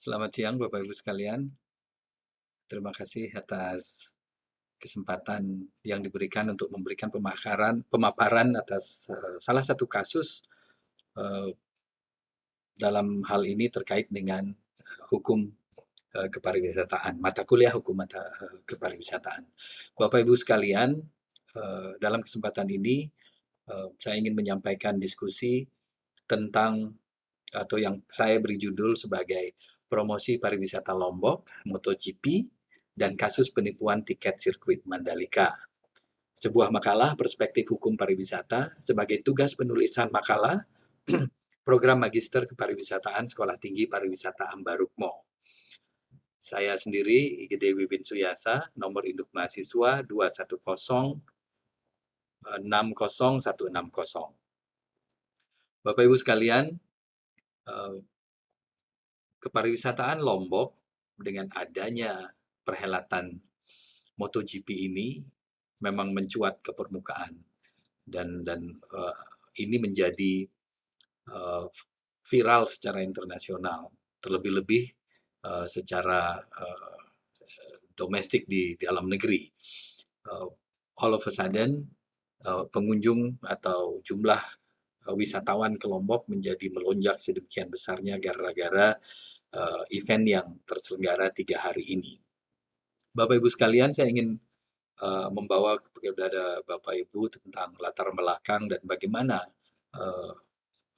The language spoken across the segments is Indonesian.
Selamat siang Bapak Ibu sekalian. Terima kasih atas kesempatan yang diberikan untuk memberikan pemaparan atas, salah satu kasus, eee, dalam hal ini terkait dengan, hukum, kepariwisataan, mata kuliah hukum kepariwisataan. Bapak Ibu sekalian, dalam kesempatan ini, saya ingin menyampaikan diskusi tentang atau yang saya beri judul sebagai Promosi Pariwisata Lombok, MotoGP, dan Kasus Penipuan Tiket Sirkuit Mandalika. Sebuah makalah perspektif hukum pariwisata sebagai tugas penulisan makalah Program Magister Kepariwisataan Sekolah Tinggi Pariwisata Ambarukmo. Saya sendiri, IGD Wibin Suyasa, nomor induk mahasiswa 210601600. Bapak Ibu sekalian, eh, kepariwisataan Lombok dengan adanya perhelatan MotoGP ini memang mencuat ke permukaan dan ini menjadi uh, viral secara internasional, terlebih-lebih secara domestik di dalam negeri. Uh, all of a sudden, pengunjung atau jumlah wisatawan ke Lombok menjadi melonjak sedemikian besarnya gara-gara event yang terselenggara 3 hari ini. Bapak Ibu sekalian, saya ingin membawa kepada Bapak Ibu tentang latar belakang dan bagaimana uh,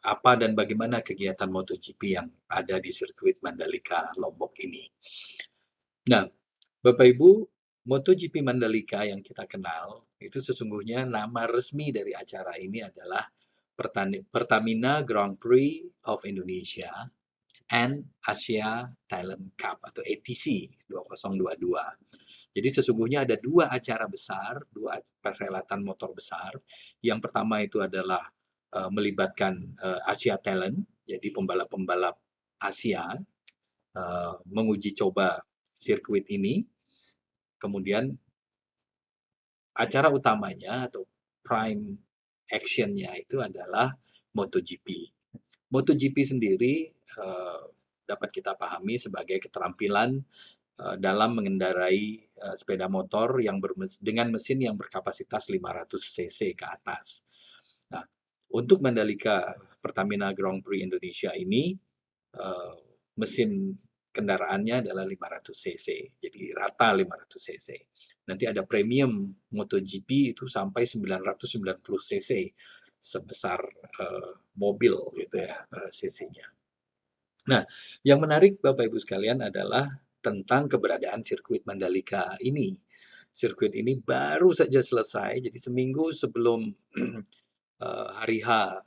apa dan bagaimana kegiatan MotoGP yang ada di sirkuit Mandalika Lombok ini. Nah, Bapak Ibu, MotoGP Mandalika yang kita kenal itu sesungguhnya nama resmi dari acara ini adalah Pertamina Grand Prix of Indonesia and Asia Talent Cup atau ATC 2022. Jadi sesungguhnya ada dua acara besar, dua perhelatan motor besar. Yang pertama itu adalah melibatkan Asia Talent, jadi pembalap-pembalap Asia menguji coba sirkuit ini. Kemudian acara utamanya atau prime actionnya itu adalah MotoGP. MotoGP sendiri dapat kita pahami sebagai keterampilan dalam mengendarai sepeda motor yang dengan mesin yang berkapasitas 500 cc ke atas. Nah, untuk Mandalika Pertamina Grand Prix Indonesia ini mesin kendaraannya adalah 500 cc, jadi rata 500 cc. Nanti ada premium MotoGP itu sampai 990 cc sebesar mobil gitu ya cc-nya. Nah, yang menarik Bapak Ibu sekalian adalah tentang keberadaan sirkuit Mandalika ini. Sirkuit ini baru saja selesai, jadi seminggu sebelum hari H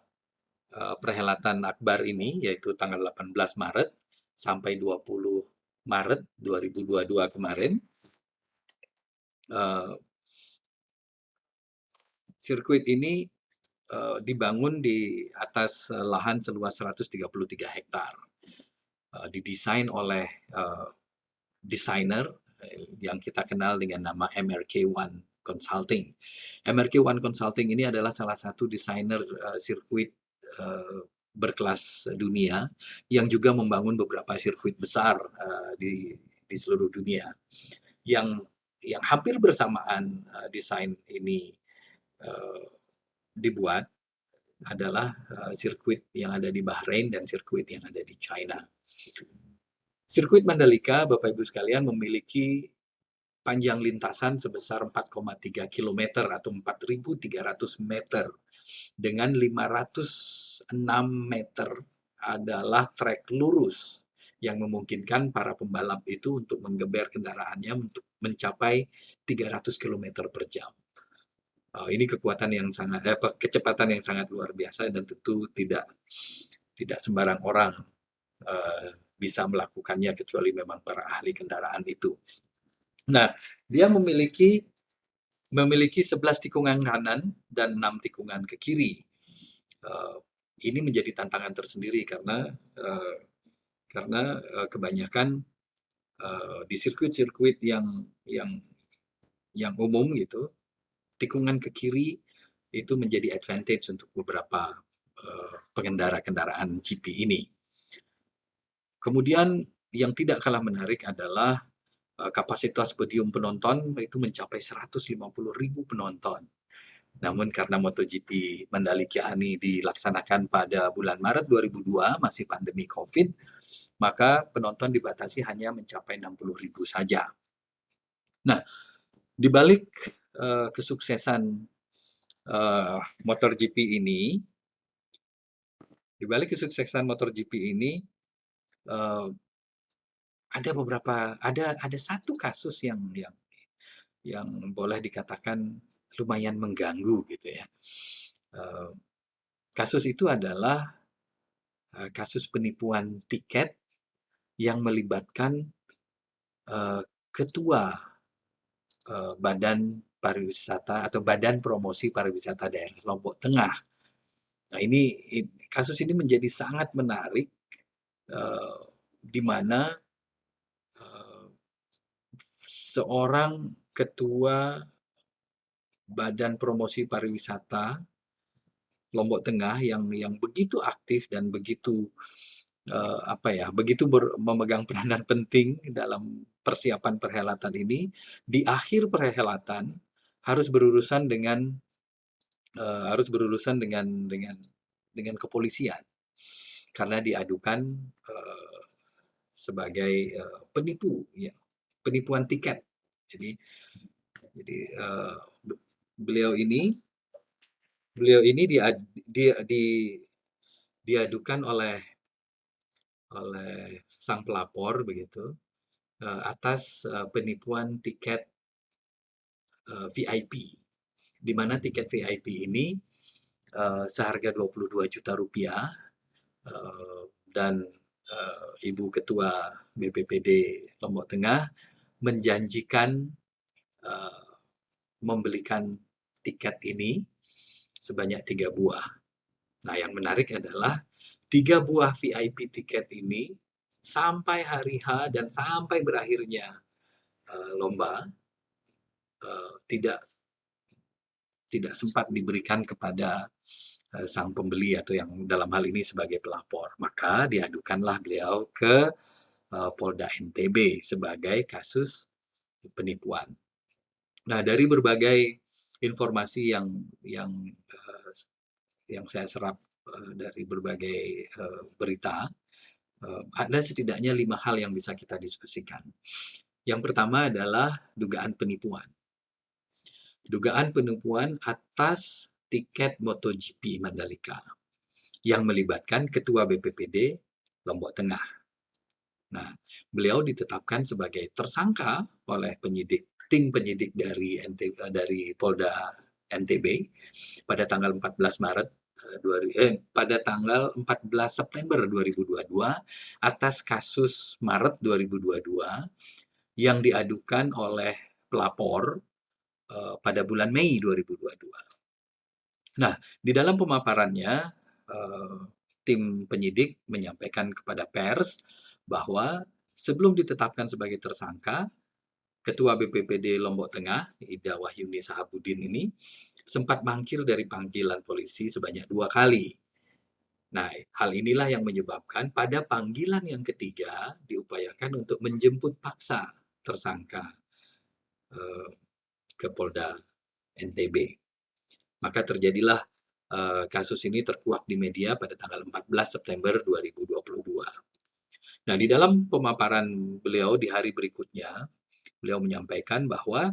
perhelatan Akbar ini, yaitu tanggal 18 Maret sampai 20 Maret 2022 kemarin, sirkuit ini dibangun di atas lahan seluas 133 hektar. Didesain oleh desainer yang kita kenal dengan nama MRK1 Consulting. MRK1 Consulting ini adalah salah satu desainer sirkuit berkelas dunia yang juga membangun beberapa sirkuit besar di seluruh dunia. Yang hampir bersamaan desain ini dibuat adalah sirkuit yang ada di Bahrain dan sirkuit yang ada di China. Sirkuit Mandalika, Bapak Ibu sekalian, memiliki panjang lintasan sebesar 4,3 km atau 4.300 meter dengan 506 meter adalah trek lurus yang memungkinkan para pembalap itu untuk menggeber kendaraannya untuk mencapai 300 km per jam. Ini kekuatan yang sangat kecepatan yang sangat luar biasa dan tentu tidak sembarang orang bisa melakukannya kecuali memang para ahli kendaraan itu. Nah, dia memiliki 11 tikungan kanan dan 6 tikungan ke kiri. Ini menjadi tantangan tersendiri karena kebanyakan di sirkuit-sirkuit yang umum gitu, tikungan ke kiri itu menjadi advantage untuk beberapa pengendara kendaraan GP ini. Kemudian yang tidak kalah menarik adalah kapasitas podium penonton itu mencapai 150.000 penonton. Namun karena MotoGP Mandalika ini dilaksanakan pada bulan Maret 2002, masih pandemi COVID, maka penonton dibatasi hanya mencapai 60.000 saja. Nah, di balik kesuksesan MotoGP ini, uh, ada satu kasus yang boleh dikatakan lumayan mengganggu gitu ya. Kasus itu adalah kasus penipuan tiket yang melibatkan ketua Badan Pariwisata atau Badan Promosi Pariwisata Daerah Lombok Tengah. Nah, kasus ini menjadi sangat menarik, di mana seorang ketua Badan Promosi Pariwisata Lombok Tengah yang begitu aktif dan begitu memegang peranan penting dalam persiapan perhelatan ini, di akhir perhelatan harus berurusan dengan kepolisian karena diadukan sebagai penipuan tiket. Jadi beliau ini diadukan oleh sang pelapor begitu, atas penipuan tiket VIP, di mana tiket VIP ini seharga 22 juta rupiah, dan Ibu Ketua BPPD Lombok Tengah menjanjikan membelikan tiket ini sebanyak 3 buah. Nah, yang menarik adalah 3 buah VIP tiket ini sampai hari H dan sampai berakhirnya lomba tidak sempat diberikan kepada sang pembeli atau yang dalam hal ini sebagai pelapor. Maka diadukanlah beliau ke Polda NTB sebagai kasus penipuan. Nah, dari berbagai informasi yang saya serap dari berbagai berita, ada setidaknya 5 hal yang bisa kita diskusikan. Yang pertama adalah dugaan penipuan. Dugaan penipuan atas tiket MotoGP Mandalika yang melibatkan Ketua BPPD Lombok Tengah. Nah, beliau ditetapkan sebagai tersangka oleh tim penyidik dari Polda NTB pada tanggal 14 September 2022 atas kasus Maret 2022 yang diadukan oleh pelapor pada bulan Mei 2022. Nah, di dalam pemaparannya, tim penyidik menyampaikan kepada pers bahwa sebelum ditetapkan sebagai tersangka, Ketua BPPD Lombok Tengah, Ida Wahyuni Sahabudin ini, sempat mangkir dari panggilan polisi sebanyak 2 kali. Nah, hal inilah yang menyebabkan pada panggilan yang ketiga diupayakan untuk menjemput paksa tersangka ke Polda NTB. Maka terjadilah kasus ini terkuak di media pada tanggal 14 September 2022. Nah, di dalam pemaparan beliau di hari berikutnya, beliau menyampaikan bahwa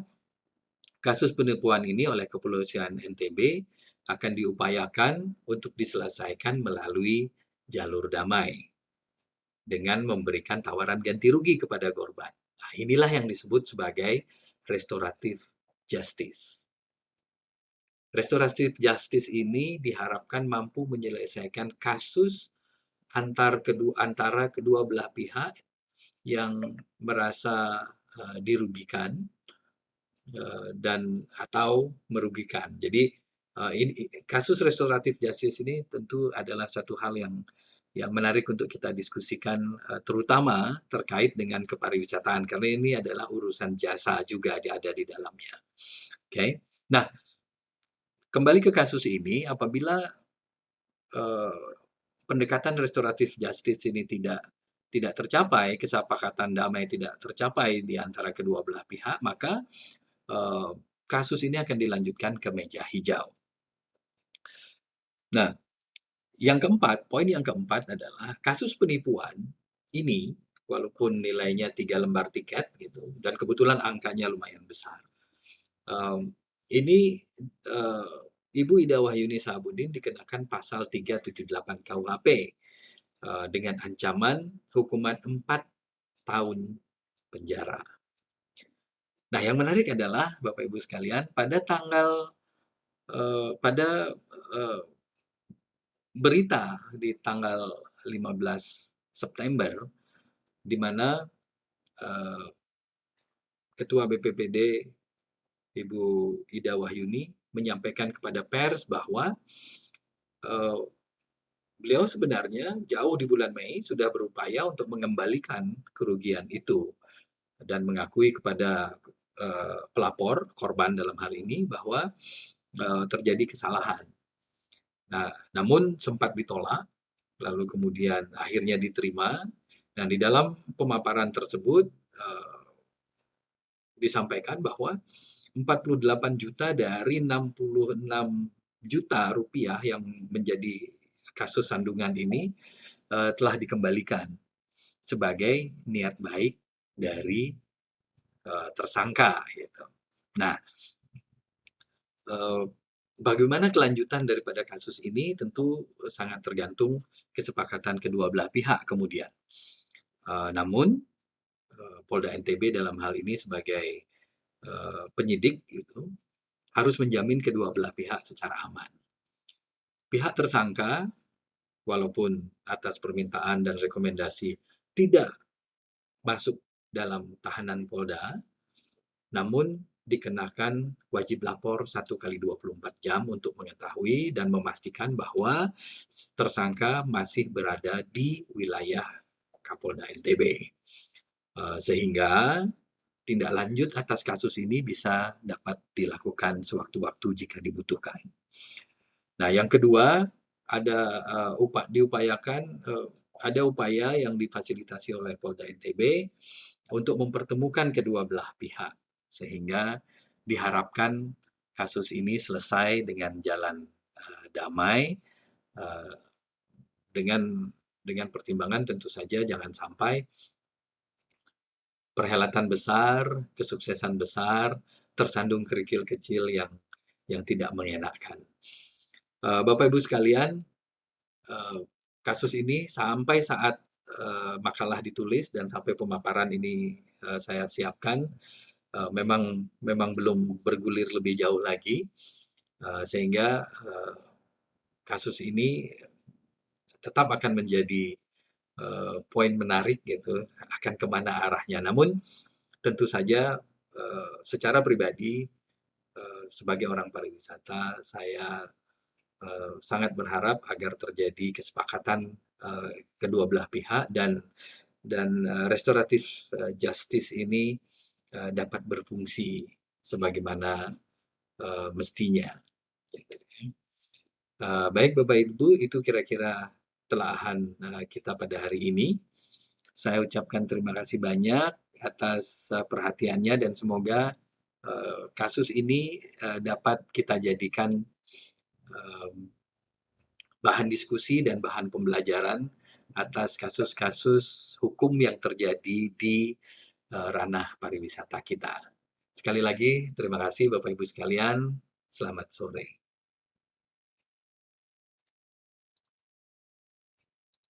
kasus penipuan ini oleh Kepolisian NTB akan diupayakan untuk diselesaikan melalui jalur damai dengan memberikan tawaran ganti rugi kepada korban. Nah, inilah yang disebut sebagai restoratif justice. Restoratif justice ini diharapkan mampu menyelesaikan kasus antara kedua belah pihak yang merasa dirugikan dan atau merugikan. Jadi kasus restoratif justice ini tentu adalah satu hal yang menarik untuk kita diskusikan, terutama terkait dengan kepariwisataan karena ini adalah urusan jasa juga ada di dalamnya. Oke. Nah, kembali ke kasus ini, apabila pendekatan restoratif justice ini tidak tidak tercapai, kesepakatan damai tidak tercapai di antara kedua belah pihak, maka eee, kasus ini akan dilanjutkan ke meja hijau. Nah, poin yang keempat adalah kasus penipuan ini, walaupun nilainya 3 lembar tiket gitu, dan kebetulan angkanya lumayan besar. Mmm, ini, eee, Ibu Ida Wahyuni Sahabuddin dikenakan pasal 378 KUHP, dengan ancaman hukuman 4 tahun penjara. Nah, yang menarik adalah Bapak Ibu sekalian, pada, eee, berita di tanggal 15 September, di mana, eee, Ketua BPPD Ibu Ida Wahyuni menyampaikan kepada pers bahwa, eee, beliau sebenarnya jauh di bulan Mei sudah berupaya untuk mengembalikan kerugian itu dan mengakui kepada, pelapor, korban dalam hal ini bahwa, terjadi kesalahan. Nah, namun sempat ditolak, lalu kemudian akhirnya diterima. Dan di dalam pemaparan tersebut, disampaikan bahwa 48 juta dari 66 juta rupiah yang menjadi kasus sandungan ini, telah dikembalikan sebagai niat baik dari, tersangka gitu. Nah, eee, bagaimana kelanjutan daripada kasus ini tentu sangat tergantung kesepakatan kedua belah pihak kemudian. Namun, Polda NTB dalam hal ini sebagai, penyidik gitu, harus menjamin kedua belah pihak secara aman. Pihak tersangka, walaupun atas permintaan dan rekomendasi tidak masuk dalam tahanan Polda, namun dikenakan wajib lapor 1 kali 24 jam untuk mengetahui dan memastikan bahwa tersangka masih berada di wilayah Kapolda NTB. Sehingga tindak lanjut atas kasus ini bisa dapat dilakukan sewaktu-waktu jika dibutuhkan. Nah, yang kedua, ada, diupayakan, ada upaya yang difasilitasi oleh Polda NTB untuk mempertemukan kedua belah pihak, sehingga diharapkan kasus ini selesai dengan jalan, damai, eee, dengan pertimbangan tentu saja jangan sampai perhelatan besar, kesuksesan besar, tersandung kerikil kecil yang tidak mengenakan. Bapak Ibu sekalian, eee, kasus ini sampai saat, makalah ditulis dan sampai pemaparan ini, saya siapkan, memang memang belum bergulir lebih jauh lagi, sehingga, kasus ini tetap akan menjadi, poin menarik gitu, akan kemana arahnya. Namun tentu saja, secara pribadi, sebagai orang pariwisata, saya sangat berharap agar terjadi kesepakatan, kedua belah pihak dan restoratif, justice ini, dapat berfungsi sebagaimana, mestinya, gitu. Baik Bapak Ibu, itu kira-kira telahan, kita pada hari ini. Saya ucapkan terima kasih banyak atas, perhatiannya dan semoga, kasus ini, dapat kita jadikan, mmm, bahan diskusi dan bahan pembelajaran atas kasus-kasus hukum yang terjadi di, ranah pariwisata kita. Sekali lagi terima kasih Bapak Ibu sekalian, selamat sore.